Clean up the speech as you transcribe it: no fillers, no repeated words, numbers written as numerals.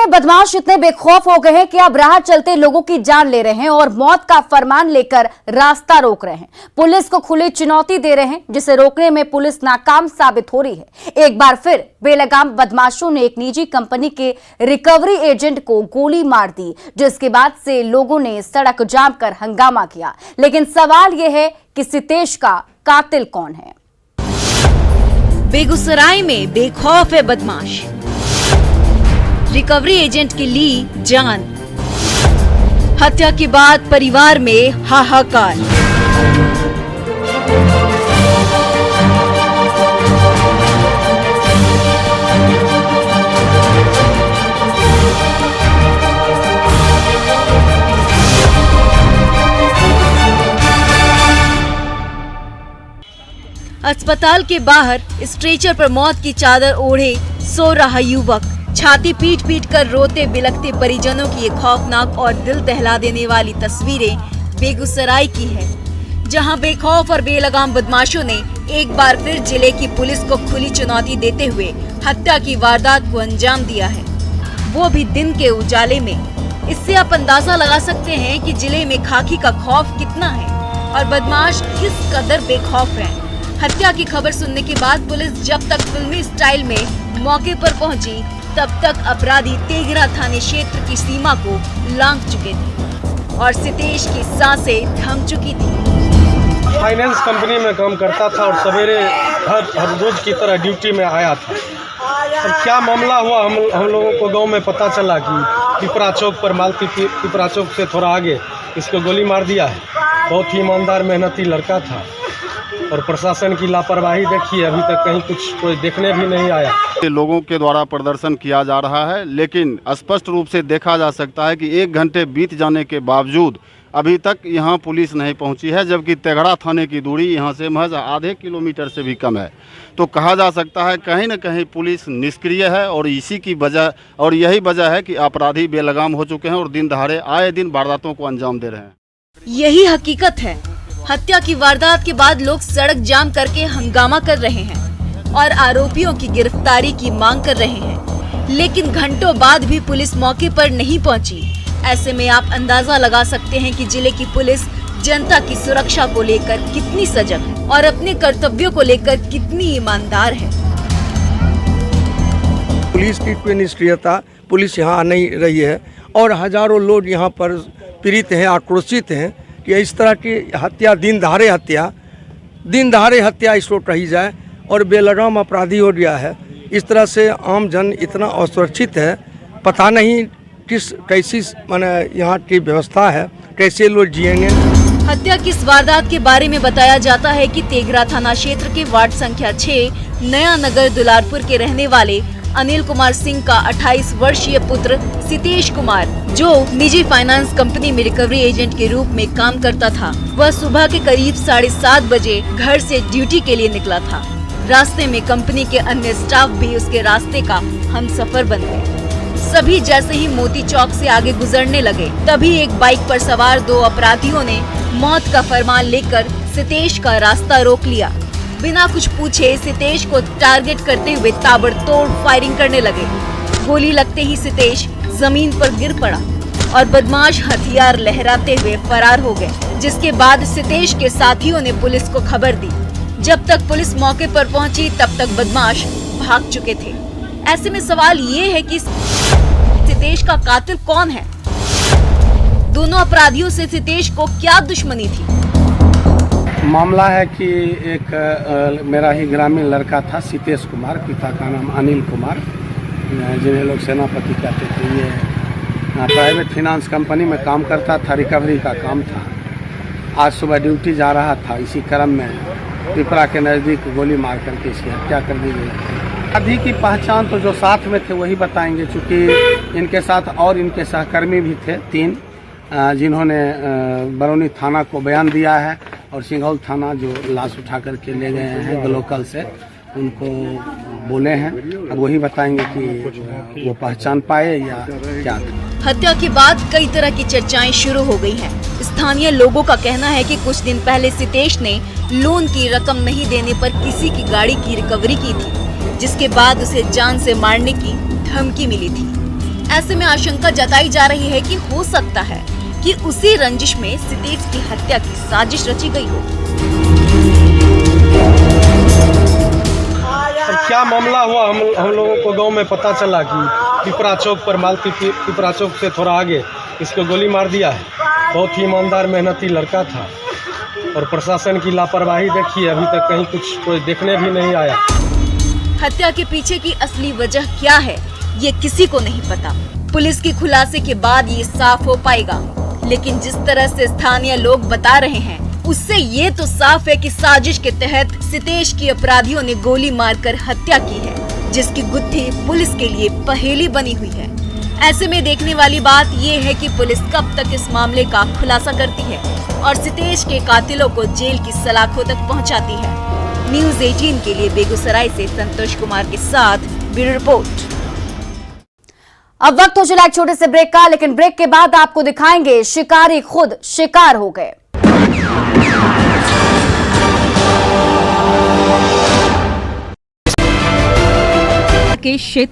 में बदमाश इतने बेखौफ हो गए हैं कि अब राह चलते लोगों की जान ले रहे हैं और मौत का फरमान लेकर रास्ता रोक रहे हैं। पुलिस को खुली चुनौती दे रहे हैं, जिसे रोकने में पुलिस नाकाम साबित हो रही है। एक बार फिर बेलगाम बदमाशों ने एक निजी कंपनी के रिकवरी एजेंट को गोली मार दी, जिसके बाद से लोगों ने सड़क जाम कर हंगामा किया। लेकिन सवाल यह है कि सितेश का कातिल कौन है? बेगूसराय में बेखौफ है बदमाश, रिकवरी एजेंट की ली जान। हत्या के बाद परिवार में हाहाकार। अस्पताल के बाहर स्ट्रेचर पर मौत की चादर ओढ़े सो रहा युवक, छाती पीट पीट कर रोते बिलखते परिजनों की ये खौफनाक और दिल दहला देने वाली तस्वीरें बेगूसराय की है, जहां बेखौफ और बेलगाम बदमाशों ने एक बार फिर जिले की पुलिस को खुली चुनौती देते हुए हत्या की वारदात को अंजाम दिया है, वो भी दिन के उजाले में। इससे आप अंदाजा लगा सकते हैं कि जिले में खाकी का खौफ कितना है और बदमाश किस कदर बेखौफ है। हत्या की खबर सुनने के बाद पुलिस जब तक फिल्मी स्टाइल में मौके पर पहुंची, तब तक अपराधी तेघरा थाने क्षेत्र की सीमा को लांघ चुके थे और सितेश की सांसें थम चुकी थी। फाइनेंस कंपनी में काम करता था और सवेरे हर रोज की तरह ड्यूटी में आया था। और क्या मामला हुआ हम लोगों को गांव में पता चला कि पिपरा चौक पर मालती पिपरा चौक से थोड़ा आगे इसको गोली मार दिया है। बहुत ही ईमानदार मेहनती लड़का था और प्रशासन की लापरवाही देखिए, अभी तक कहीं कोई देखने भी नहीं आया। लोगों के द्वारा प्रदर्शन किया जा रहा है, लेकिन स्पष्ट रूप से देखा जा सकता है कि 1 घंटे बीत जाने के बावजूद अभी तक यहां पुलिस नहीं पहुंची है, जबकि तेघड़ा थाने की दूरी यहां से महज आधे किलोमीटर से भी कम है। तो कहा जा सकता है कहीं न कहीं पुलिस निष्क्रिय है और यही वजह है कि अपराधी बेलगाम हो चुके हैं और दिन दहाड़े आए दिन वारदातों को अंजाम दे रहे हैं। यही हकीकत है। हत्या की वारदात के बाद लोग सड़क जाम करके हंगामा कर रहे हैं और आरोपियों की गिरफ्तारी की मांग कर रहे हैं, लेकिन घंटों बाद भी पुलिस मौके पर नहीं पहुंची। ऐसे में आप अंदाजा लगा सकते हैं कि जिले की पुलिस जनता की सुरक्षा को लेकर कितनी सजग है और अपने कर्तव्यों को लेकर कितनी ईमानदार है। पुलिस की निष्क्रियता, पुलिस यहाँ आ नहीं रही है और हजारों लोग यहाँ पर पीड़ित हैं, आक्रोशित हैं कि इस तरह की हत्या दिन दहाड़े हत्या इस वक्त रही जाए और बेलगाम अपराधी हो गया है। इस तरह से आम जन इतना असुरक्षित है, पता नहीं कैसी माने यहाँ की व्यवस्था है, कैसे लोग जिएंगे। हत्या की इस वारदात के बारे में बताया जाता है कि तेघरा थाना क्षेत्र के वार्ड संख्या 6 नया नगर दुलारपुर के रहने वाले अनिल कुमार सिंह का 28 वर्षीय पुत्र सितेश कुमार, जो निजी फाइनेंस कंपनी में रिकवरी एजेंट के रूप में काम करता था, वह सुबह के करीब 7:30 बजे घर से ड्यूटी के लिए निकला था। रास्ते में कंपनी के अन्य स्टाफ भी उसके रास्ते का हमसफर बन गए। सभी जैसे ही मोती चौक से आगे गुजरने लगे, तभी एक बाइक पर सवार 2 अपराधियों ने मौत का फरमान लेकर सितेश का रास्ता रोक लिया। बिना कुछ पूछे सितेश को टारगेट करते हुए ताबड़तोड़ फायरिंग करने लगे। गोली लगते ही सितेश जमीन पर गिर पड़ा और बदमाश हथियार लहराते हुए फरार हो गए, जिसके बाद सितेश के साथियों ने पुलिस को खबर दी। जब तक पुलिस मौके पर पहुंची, तब तक बदमाश भाग चुके थे। ऐसे में सवाल ये है कि सितेश का कातिल कौन है? दोनों अपराधियों से सितेश को क्या दुश्मनी थी? मामला है कि एक मेरा ही ग्रामीण लड़का था सितेश कुमार, पिता का नाम अनिल कुमार, जिन्हें लोग सेनापति कहते थे। ये प्राइवेट फाइनेंस कंपनी में काम करता था, रिकवरी का काम था। आज सुबह ड्यूटी जा रहा था, इसी क्रम में पिपरा के नज़दीक गोली मार करके इसकी हत्या कर दी गई। अपराधी की पहचान तो जो साथ में थे वही बताएंगे, चूँकि इनके साथ और इनके सहकर्मी भी थे 3, जिन्होंने बरौनी थाना को बयान दिया है और सिंघौल थाना जो लाश उठा करके ले गए हैं लोकल से, उनको बोले हैं। अब वही बताएंगे कि वो पहचान पाए या क्या। हत्या के बाद कई तरह की चर्चाएं शुरू हो गई हैं। स्थानीय लोगों का कहना है कि कुछ दिन पहले सितेश ने लोन की रकम नहीं देने पर किसी की गाड़ी की रिकवरी की थी, जिसके बाद उसे जान से मारने की धमकी मिली थी। ऐसे में आशंका जताई जा रही है कि हो सकता है कि उसी रंजिश में सितेश की हत्या की साजिश रची गई हो। और क्या मामला हुआ, हम लोगों को गांव में पता चला कि पिपरा चौक पर मालती पिपरा चौक से थोड़ा आगे इसको गोली मार दिया है। बहुत ही ईमानदार मेहनती लड़का था और प्रशासन की लापरवाही देखिए, अभी तक कहीं कुछ कोई देखने भी नहीं आया। हत्या के पीछे की असली वजह क्या है ये किसी को नहीं पता। पुलिस के खुलासे के बाद ये साफ हो पाएगा, लेकिन जिस तरह से स्थानीय लोग बता रहे हैं उससे ये तो साफ है कि साजिश के तहत सितेश की अपराधियों ने गोली मारकर हत्या की है, जिसकी गुत्थी पुलिस के लिए पहेली बनी हुई है। ऐसे में देखने वाली बात ये है कि पुलिस कब तक इस मामले का खुलासा करती है और सितेश के कातिलों को जेल की सलाखों तक पहुंचाती है। न्यूज़ 18 के लिए बेगूसराय से संतोष कुमार के साथ ब्यूरो रिपोर्ट। अब वक्त हो चला एक छोटे से ब्रेक का, लेकिन ब्रेक के बाद आपको दिखाएंगे शिकारी खुद शिकार हो गए। के क्षेत्र